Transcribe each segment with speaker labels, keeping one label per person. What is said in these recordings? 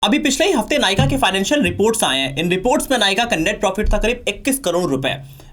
Speaker 1: अभी पिछले ही हफ्ते नायका के फाइनेंशियल रिपोर्ट्स आए हैं। इन रिपोर्ट्स में नायका का नेट प्रॉफिट था करीब 21 करोड़ रुपए।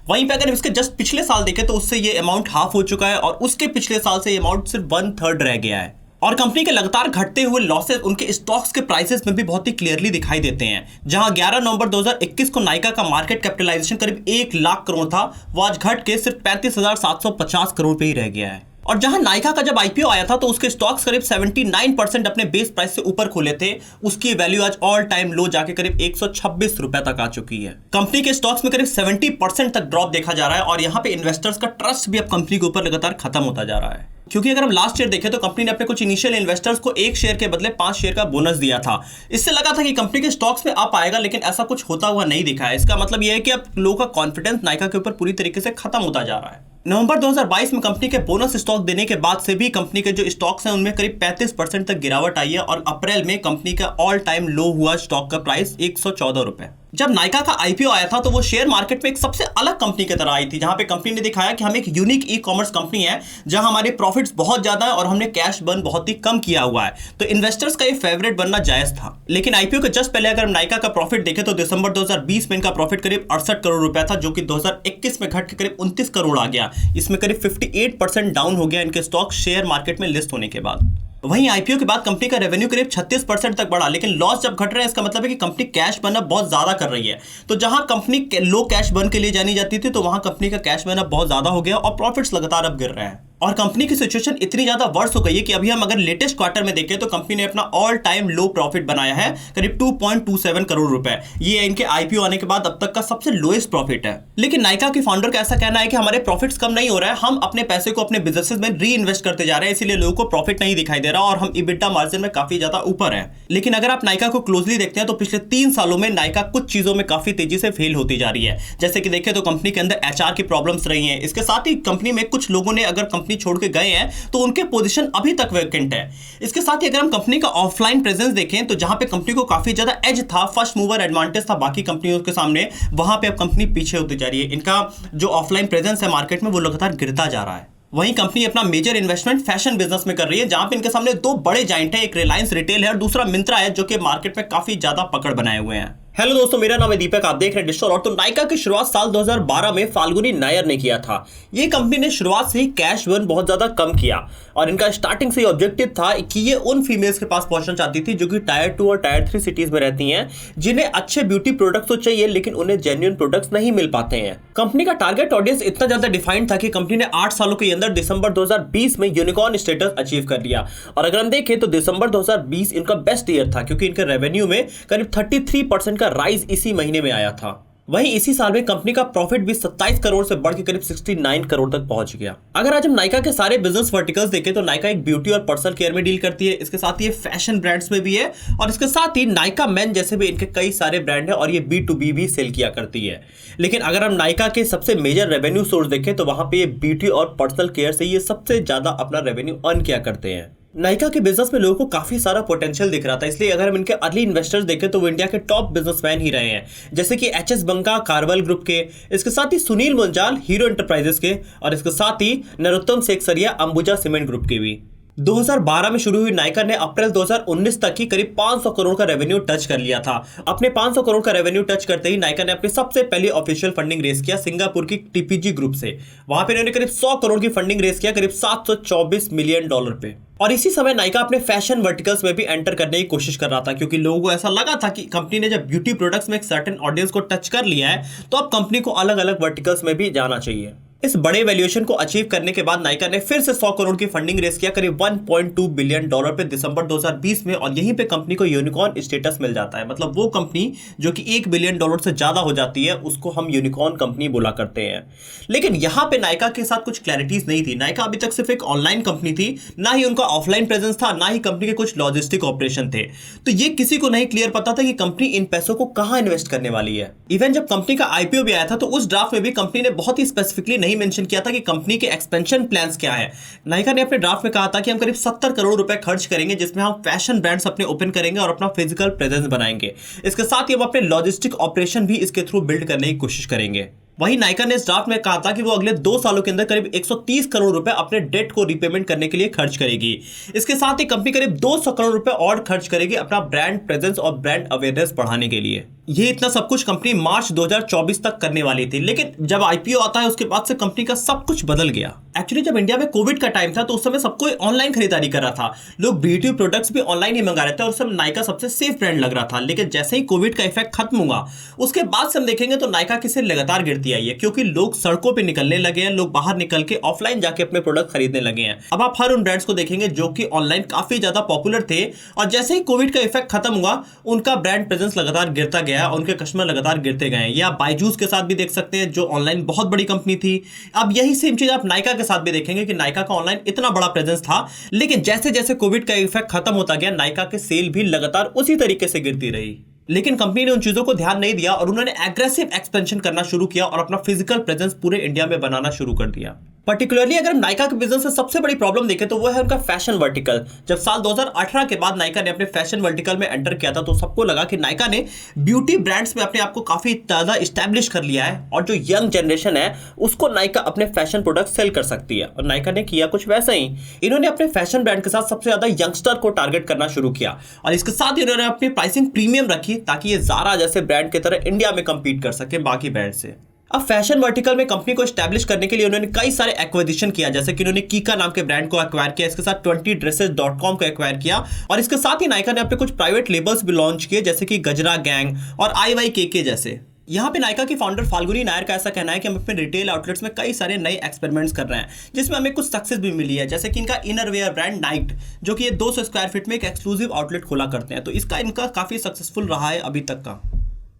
Speaker 1: वहीं पे अगर इसके जस्ट पिछले साल देखें तो उससे ये अमाउंट हाफ हो चुका है और उसके पिछले साल से ये अमाउंट सिर्फ 1/3 रह गया है। और कंपनी के लगातार घटते हुए लॉसेस उनके स्टॉक्स के प्राइसेस में भी बहुत ही क्लियरली दिखाई देते हैं। जहां 11 नवंबर 2021 को नायका का मार्केट कैपिटलाइजेशन करीब 1 लाख करोड़ था, वो आज घट के सिर्फ 35,750 करोड़ पे ही रह गया है। और जहां नायका का जब आईपीओ आया था तो उसके स्टॉक्स करीब 79% अपने बेस प्राइस से ऊपर खुले थे। उसकी वैल्यू आज ऑल टाइम लो जाके करीब 126 रुपए तक आ चुकी है। कंपनी के स्टॉक्स में करीब 70% तक ड्रॉप देखा जा रहा है और यहां पे इन्वेस्टर्स का ट्रस्ट भी अब कंपनी के ऊपर लगातार खत्म होता जा रहा है। क्योंकि अगर हम लास्ट ईयर देखें तो कंपनी ने अपने कुछ इनिशियल इन्वेस्टर्स को 1 शेयर के बदले 5 शेयर का बोनस दिया था। इससे लगा था कि कंपनी के स्टॉक्स में अप आएगा, लेकिन ऐसा कुछ होता हुआ नहीं दिखा है। इसका मतलब यह है कि अब लोगों का कॉन्फिडेंस नायका के ऊपर पूरी तरीके से खत्म होता जा रहा है। नवंबर 2022 में कंपनी के बोनस स्टॉक देने के बाद से भी कंपनी के जो स्टॉक्स हैं उनमें करीब 35% तक गिरावट आई है और अप्रैल में कंपनी का ऑल टाइम लो हुआ स्टॉक का प्राइस 114 रुपए। जब नायका का आईपीओ आया था तो वो शेयर मार्केट में एक सबसे अलग कंपनी की तरह आई थी, जहां पे कंपनी ने दिखाया कि हम एक यूनिक ई कॉमर्स कंपनी है जहां हमारे प्रॉफिट्स बहुत ज्यादा है और हमने कैश बर्न बहुत ही कम किया हुआ है, तो इन्वेस्टर्स का ये फेवरेट बनना जायज था। लेकिन आईपीओ के जस्ट पहले अगर हम नायका का प्रॉफिट देखें तो दिसंबर 2020 में इनका प्रॉफिट करीब 68 करोड़ रुपया था, जो कि 2021 में घट के करीब 29 करोड़ आ गया। इसमें करीब 58% डाउन हो गया इनके स्टॉक शेयर मार्केट में लिस्ट होने के बाद। वहीं आईपीओ के बाद कंपनी का रेवेन्यू करीब 36% तक बढ़ा, लेकिन लॉस जब घट रहा है इसका मतलब है कि कंपनी कैश बर्न बहुत ज्यादा कर रही है। तो जहां कंपनी लो कैश बर्न के लिए जानी जाती थी तो वहां कंपनी का कैश बर्न बहुत ज्यादा हो गया और प्रॉफिट्स लगातार अब गिर रहे हैं। और कंपनी की सिचुएशन इतनी ज्यादा वर्स हो गई है कि अभी हम अगर लेटेस्ट क्वार्टर में देखें तो कंपनी ने अपना ऑल टाइम लो प्रॉफिट बनाया है करीब 2.27 करोड़ रुपए। ये इनके आईपीओ आने के बाद अब तक का सबसे लोएस्ट प्रॉफिट है। लेकिन नायका के फाउंडर का ऐसा कहना है कि हमारे प्रॉफिट्स कम नहीं हो रहा है, हम अपने पैसे को अपने बिजनेसेस में री इन्वेस्ट करते जा रहे हैं, इसीलिए लोगों को प्रॉफिट नहीं दिखाई दे रहा और हम EBITDA मार्जिन में काफी ज्यादा ऊपर है। लेकिन अगर आप नायका को क्लोजली देखते हैं तो पिछले 3 सालों में नायका कुछ चीजों में काफी तेजी से फेल होती जा रही है। जैसे कि देखें तो कंपनी के अंदर HR की प्रॉब्लम्स रही हैं। इसके साथ ही कंपनी में कुछ लोगों ने अगर कंपनी छोड़ के गए हैं तो उनके पोजीशन अभी तक वैकेंट है। इसके साथ ही अगर हम कंपनी का ऑफलाइन प्रेजेंस देखें तो जहां पे कंपनी को काफी ज्यादा एज था, फर्स्ट मूवर एडवांटेज था बाकी कंपनियों के सामने, वहां पे अब कंपनी पीछे होती जा रही है। इनका जो ऑफलाइन प्रेजेंस है मार्केट में वो लगातार गिरता जा रहा है। वहीं कंपनी अपना मेजर इन्वेस्टमेंट फैशन बिजनेस में कर रही है, जहां पे इनके सामने 2 बड़े जाइंट है, एक रिलायंस रिटेल है और दूसरा मिंत्रा है, जो कि मार्केट में काफी ज्यादा पकड़ बनाए हुए हैं। हेलो दोस्तों, मेरा नाम है दीपक, आप देख रहे हैं डिजिटल। और तो नायका की शुरुआत साल 2012 में फाल्गुनी नायर ने किया था। ये कंपनी ने शुरुआत से ही कैश बर्न बहुत ज्यादा कम किया और इनका स्टार्टिंग से ही ऑब्जेक्टिव था कि ये उन फीमेल्स के पास पहुंचना चाहती थी जो कि टायर 2 और टायर 3 सिटीज में रहती हैं, जिन्हें अच्छे ब्यूटी प्रोडक्ट्स तो चाहिए लेकिन उन्हें जेन्युइन प्रोडक्ट्स नहीं मिल पाते हैं। कंपनी का टारगेट ऑडियंस इतना ज्यादा डिफाइंड था कि कंपनी ने 8 सालों के अंदर दिसंबर 2020 में यूनिकॉर्न स्टेटस अचीव कर लिया। और अगर हम देखें तो दिसंबर 2020 इनका बेस्ट ईयर था, क्योंकि इनके रेवेन्यू में करीब 33% का राइज इसी महीने में आया था। वहीं इसी साल में कंपनी का प्रॉफिट भी 27 करोड़ से बढ़ के करीब 69 करोड़ तक पहुंच गया। अगर आज हम नायका के सारे बिजनेस वर्टिकल्स देखें तो नायका एक ब्यूटी और पर्सनल केयर में डील करती है, इसके साथ ही ये फैशन ब्रांड्स में भी है और इसके साथ ही नायका मेन जैसे भी इनके कई सारे ब्रांड है और ये B2B भी सेल किया करती है। लेकिन अगर हम नायका के सबसे मेजर रेवेन्यू सोर्स देखें तो वहां पर ये ब्यूटी और पर्सनल केयर से ये सबसे ज्यादा अपना रेवेन्यू अर्न किया करते हैं। नायका के बिजनेस में लोगों को काफी सारा पोटेंशियल दिख रहा था, इसलिए अगर हम इनके अर्ली इन्वेस्टर्स देखें तो वो इंडिया के टॉप बिजनेसमैन ही रहे हैं, जैसे कि HS बंका कार्वल ग्रुप के, इसके साथ ही सुनील मुंजाल हीरो एंटरप्राइजेस के और इसके साथ ही नरोत्तम सेकसरिया अंबुजा सीमेंट ग्रुप के भी। 2012 में शुरू हुई नायका ने अप्रैल 2019 तक ही करीब 500 करोड़ का रेवेन्यू टच कर लिया था। अपने 500 करोड़ का रेवेन्यू टच करते ही नायका ने अपनी सबसे पहली ऑफिशियल फंडिंग रेस किया सिंगापुर की TPG ग्रुप से। वहां पे इन्होंने करीब 100 करोड़ की फंडिंग रेस किया करीब $724 मिलियन पे। और इसी समय नायका अपने फैशन वर्टिकल्स में भी एंटर करने की कोशिश कर रहा था, क्योंकि लोगों को ऐसा लगा था कि कंपनी ने जब ब्यूटी प्रोडक्ट्स में एक सर्टेन ऑडियंस को टच कर लिया है तो अब कंपनी को अलग अलग वर्टिकल्स में भी जाना चाहिए। इस बड़े वैल्यूएशन को अचीव करने के बाद नायका ने फिर से 100 करोड़ की फंडिंग रेस किया करीब $1.2 बिलियन पे दिसंबर 2020 में और यहीं पे कंपनी को यूनिकॉर्न स्टेटस मिल जाता है। मतलब वो कंपनी जो कि $1 बिलियन से ज्यादा हो जाती है उसको हम यूनिकॉर्न कंपनी बोला करते हैं। लेकिन यहाँ पे नायका के साथ कुछ क्लैरिटीज नहीं थी। नायका अभी तक सिर्फ एक ऑनलाइन कंपनी थी, ना ही उनका ऑफलाइन प्रेजेंस था, ना ही कंपनी के कुछ लॉजिस्टिक ऑपरेशन थे। तो ये किसी को नहीं क्लियर पता था कि कंपनी इन पैसों को कहां इन्वेस्ट करने वाली है। इवन जब कंपनी का आईपीओ भी आया था तो उस ड्राफ्ट में भी कंपनी ने बहुत ही स्पेसिफिकली नहीं मेंशन किया था कि कंपनी के एक्सपेंशन प्लान्स क्या है। नायका ने अपने ड्राफ्ट में कहा था कि हम करीब 70 करोड़ रुपए खर्च करेंगे, जिसमें हम फैशन ब्रांड्स अपने ओपन करेंगे और अपना फिजिकल प्रेजेंस बनाएंगे। इसके साथ ही हम अपने लॉजिस्टिक ऑपरेशन भी इसके थ्रू बिल्ड करने की कोशिश करेंगे। वहीं नायका ने इस ड्राफ्ट में कहा था कि वो अगले 2 सालों के अंदर करीब 130 करोड़ रुपए अपने डेट को रीपेमेंट करने के लिए खर्च करेगी। इसके साथ ही कंपनी करीब 200 करोड़ रुपए और खर्च करेगी अपना ब्रांड प्रेजेंस और ब्रांड अवेयरनेस बढ़ाने के लिए। ये इतना सब कुछ कंपनी मार्च 2024 तक करने वाली थी, लेकिन जब आईपीओ आता है उसके बाद से कंपनी का सब कुछ बदल गया। एक्चुअली जब इंडिया में कोविड का टाइम था तो उस समय सबको ऑनलाइन खरीदारी कर रहा था, लोग ब्यूटी प्रोडक्ट्स भी ऑनलाइन ही मंगा रहे थे और उस समय नायका सबसे सेफ ब्रांड लग रहा था। लेकिन जैसे ही कोविड का इफेक्ट खत्म हुआ उसके बाद से हम देखेंगे तो नायका की सेल लगातार गिरती आई है, क्योंकि लोग सड़कों पर निकलने लगे हैं, लोग बाहर निकल के ऑफलाइन जाके अपने प्रोडक्ट खरीदने लगे हैं। अब आप हर उन ब्रांड्स को देखेंगे जो कि ऑनलाइन काफी ज्यादा पॉपुलर थे और जैसे ही कोविड का इफेक्ट खत्म हुआ उनका ब्रांड प्रेजेंस लगातार गिरता गया, उनके कस्टमर लगातार गिरते गए। या बायजूस के साथ भी देख सकते हैं जो ऑनलाइन बहुत बड़ी कंपनी थी। अब यही सेम चीज आप नायका के साथ भी देखेंगे कि नायका का ऑनलाइन इतना बड़ा प्रेजेंस था, लेकिन जैसे जैसे कोविड का इफेक्ट खत्म होता गया नायका के सेल भी लगातार उसी तरीके से गिरती रही। लेकिन कंपनी ने उन चीजों को ध्यान नहीं दिया और उन्होंने एग्रेसिव एक्सपेंशन करना शुरू किया और अपना फिजिकल प्रेजेंस पूरे इंडिया में बनाना शुरू कर दिया। पर्टिकुलरली अगर हम नायका के बिजनेस से सबसे बड़ी प्रॉब्लम देखें तो वो है उनका फैशन वर्टिकल। जब साल 2018 के बाद नायका ने अपने फैशन वर्टिकल में एंटर किया था तो सबको लगा कि नायका ने ब्यूटी ब्रांड्स में अपने आप को काफी ज्यादा इस्टेब्लिश कर लिया है और जो यंग जनरेशन है उसको नायका अपने फैशन प्रोडक्ट सेल कर सकती है। और नायका ने किया कुछ वैसा ही, इन्होंने अपने फैशन ब्रांड के साथ सबसे ज्यादा यंगस्टर को टारगेट करना शुरू किया और इसके साथ ही उन्होंने अपनी प्राइसिंग प्रीमियम रखी ताकि ये ज़ारा जैसे ब्रांड की तरह इंडिया में कंपीट कर सके बाकी ब्रांड से। अब फैशन वर्टिकल में कंपनी को एस्टैब्लिश करने के लिए उन्होंने कई सारे एक्विजिशन किया, जैसे कि उन्होंने कीका नाम के ब्रांड को एक्वायर किया, इसके साथ 20dresses.com को एक्वायर किया और इसके साथ ही नायका ने अपने कुछ प्राइवेट लेबल्स भी लॉन्च किए जैसे कि गजरा गैंग और IYKK जैसे। यहाँ पे नायका की फाउंडर फाल्गुनी नायर का ऐसा कहना है कि हम अपने रिटेल आउटलेट्स में कई सारे नए एक्सपेरिमेंट्स कर रहे हैं जिसमें हमें कुछ सक्सेस भी मिली है, जैसे कि इनका इनरवेयर ब्रांड नाइट जो कि ये 200 स्क्वायर फीट में एक एक्सक्लूसिव आउटलेट खोला करते हैं, तो इसका इनका काफ़ी सक्सेसफुल रहा है अभी तक का।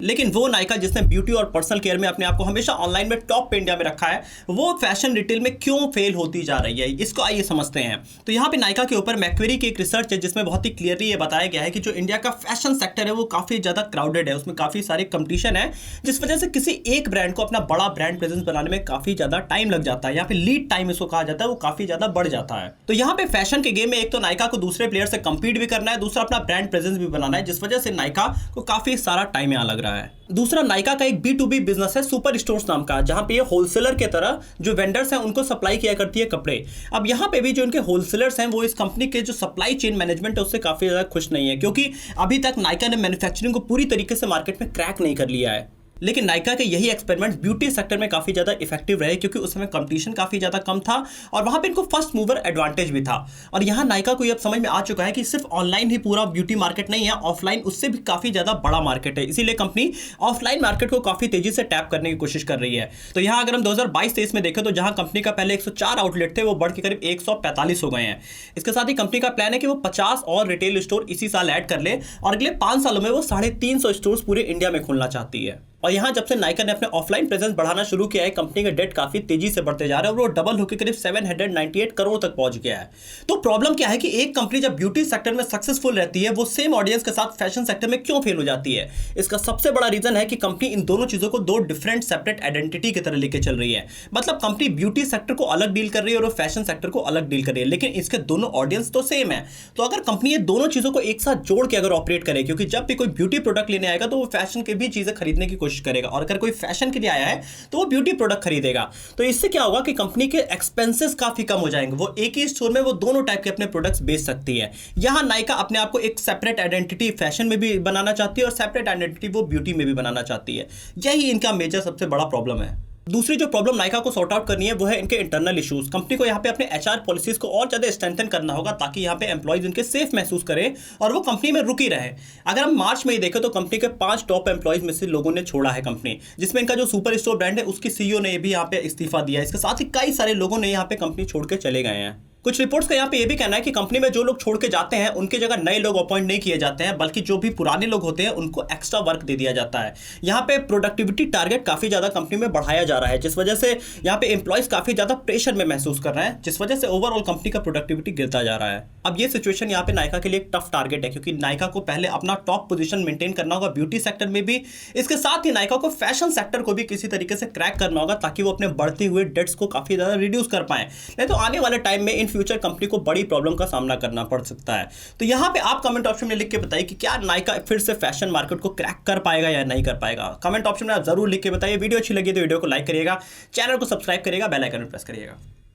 Speaker 1: लेकिन वो नायका जिसने ब्यूटी और पर्सनल केयर में अपने आप को हमेशा ऑनलाइन में टॉप पे इंडिया में रखा है, वो फैशन रिटेल में क्यों फेल होती जा रही है, इसको आइए समझते हैं। तो यहाँ पे नायका के ऊपर मैक्वेरी की एक रिसर्च है जिसमें बहुत ही क्लियरली ये बताया गया है कि जो इंडिया का फैशन सेक्टर है वो काफ़ी ज़्यादा क्राउडेड है, उसमें काफ़ी सारे कंपटीशन है, जिस वजह से किसी एक ब्रांड को अपना बड़ा ब्रांड प्रेजेंस बनाने में काफ़ी ज़्यादा टाइम लग जाता है। यहाँ पे लीड टाइम इसको कहा जाता है, वो काफ़ी ज़्यादा बढ़ जाता है। तो यहाँ पे फैशन के गेम में एक तो नायका को दूसरे प्लेयर से कंपीट भी करना है, दूसरा अपना ब्रांड प्रेजेंस भी बनाना है, जिस वजह से नायका को काफ़ी सारा टाइम यहाँ लग रहा है। दूसरा नायका का एक B2B बिजनेस है सुपर स्टोर्स नाम का, जहां पे ये होलसेलर के तरह जो वेंडर्स हैं उनको सप्लाई किया करती है कपड़े। अब यहां पे भी जो इनके होलसेलर्स हैं वो इस कंपनी के जो सप्लाई चेन मैनेजमेंट है उससे काफ़ी ज़्यादा खुश नहीं है, क्योंकि अभी तक नायका ने मैन्युफैक्चरिंग को पूरी तरीके से मार्केट में क्रैक नहीं कर लिया है। लेकिन नायका के यही एक्सपेरिमेंट्स ब्यूटी सेक्टर में काफ़ी ज़्यादा इफेक्टिव रहे, क्योंकि उस समय कंपटीशन काफ़ी ज़्यादा कम था और वहाँ पे इनको फर्स्ट मूवर एडवांटेज भी था। और यहाँ नायका को ये अब समझ में आ चुका है कि सिर्फ ऑनलाइन ही पूरा ब्यूटी मार्केट नहीं है, ऑफलाइन उससे भी काफ़ी ज़्यादा बड़ा मार्केट है, इसीलिए कंपनी ऑफलाइन मार्केट को काफ़ी तेज़ी से टैप करने की कोशिश कर रही है। तो यहाँ अगर हम 2022-23 में देखें तो जहाँ कंपनी का पहले 104 आउटलेट थे वो बढ़ के करीब 145 हो गए हैं। इसके साथ ही कंपनी का प्लान है कि वो 50 और रिटेल स्टोर इसी साल ऐड कर ले और अगले 5 सालों में वो 350 स्टोर्स पूरे इंडिया में खोलना चाहती है। और यहाँ जब से नायका ने अपने ऑफलाइन प्रेजेंस बढ़ाना शुरू किया है, कंपनी का डेट काफी तेजी से बढ़ते जा रहा है और वो डबल होकर करीब 798 करोड़ तक पहुंच गया है। तो प्रॉब्लम क्या है कि एक कंपनी जब ब्यूटी सेक्टर में सक्सेसफुल रहती है वो सेम ऑडियंस के साथ फैशन सेक्टर में क्यों फेल हो जाती है? इसका सबसे बड़ा रीजन है कि कंपनी इन दोनों चीजों को 2 डिफरेंट सेपरेट आइडेंटिटी की तरह लेके चल रही है। मतलब कंपनी ब्यूटी सेक्टर को अलग डील कर रही है और फैशन सेक्टर को अलग डील कर रही है, लेकिन इसके दोनों ऑडियंस तो सेम है। तो अगर कंपनी ये दोनों चीजों को एक साथ जोड़ के अगर ऑपरेट करे, क्योंकि जब भी कोई ब्यूटी प्रोडक्ट लेने आएगा तो वो फैशन की भी चीजें खरीदने की कोशिश करेगा, और अगर फैशन के लिए आया है तो वो ब्यूटी प्रोडक्ट खरीदेगा। तो इससे क्या होगा कि कंपनी के एक्सपेंसेस काफी कम हो जाएंगे, वो एक ही स्टोर में वो दोनों टाइप के अपने प्रोडक्ट्स बेच सकती है। यहां नायका अपने आप को एक सेपरेट आइडेंटिटी फैशन में भी बनाना चाहती है और सेपरेट आइडेंटिटी वो ब्यूटी में भी बनाना चाहती है। यही इनका मेजर सबसे बड़ा प्रॉब्लम है। दूसरी जो प्रॉब्लम नायका को सॉर्ट आउट करनी है वो है इनके इंटरनल इश्यूज। कंपनी को यहाँ पे अपने HR पॉलिसीज को और ज़्यादा स्ट्रेंथन करना होगा ताकि यहाँ पे एम्प्लॉयज इनके सेफ महसूस करें और वो कंपनी में रुकी रहे। अगर हम मार्च में ही देखें तो कंपनी के 5 टॉप एम्प्लॉयज में से लोगों ने छोड़ा है कंपनी, जिसमें इनका जो सुपर स्टोर ब्रांड है उसकी CEO ने भी यहाँ पे इस्तीफा दिया है। इसके साथ ही कई सारे लोगों ने यहाँ पे कंपनी छोड़ के चले गए हैं। कुछ रिपोर्ट्स का यहाँ पे ये भी कहना है कि कंपनी में जो लोग छोड़ के जाते हैं उनकी जगह नए लोग अपॉइंट नहीं किए जाते हैं, बल्कि जो भी पुराने लोग होते हैं उनको एक्स्ट्रा वर्क दे दिया जाता है। यहाँ पे प्रोडक्टिविटी टारगेट काफ़ी ज़्यादा कंपनी में बढ़ाया जा रहा है, जिस वजह से यहाँ पे एम्प्लॉयज़ काफ़ी ज़्यादा प्रेशर में महसूस कर रहे हैं, जिस वजह से ओवरऑल कंपनी का प्रोडक्टिविटी गिरता जा रहा है। अब ये सिचुएशन यहाँ पे नायका के लिए एक टफ टारगेट है, क्योंकि नायका को पहले अपना टॉप पोजीशन मेंटेन करना होगा ब्यूटी सेक्टर में भी, इसके साथ ही नायका को फैशन सेक्टर को भी किसी तरीके से क्रैक करना होगा ताकि वो अपने बढ़ते हुए डेट्स को काफी ज्यादा रिड्यूस कर पाए, नहीं तो आने वाले टाइम में इन फ्यूचर कंपनी को बड़ी प्रॉब्लम का सामना करना पड़ सकता है। तो यहाँ पे आप कमेंट ऑप्शन में लिख के बताइए कि क्या नायका फिर से फैशन मार्केट को क्रैक कर पाएगा या नहीं कर पाएगा। कमेंट ऑप्शन में आप जरूर लिख के बताइए। वीडियो अच्छी लगी तो वीडियो को लाइक करिएगा, चैनल को सब्सक्राइब करिएगा, बेल आइकन प्रेस करिएगा।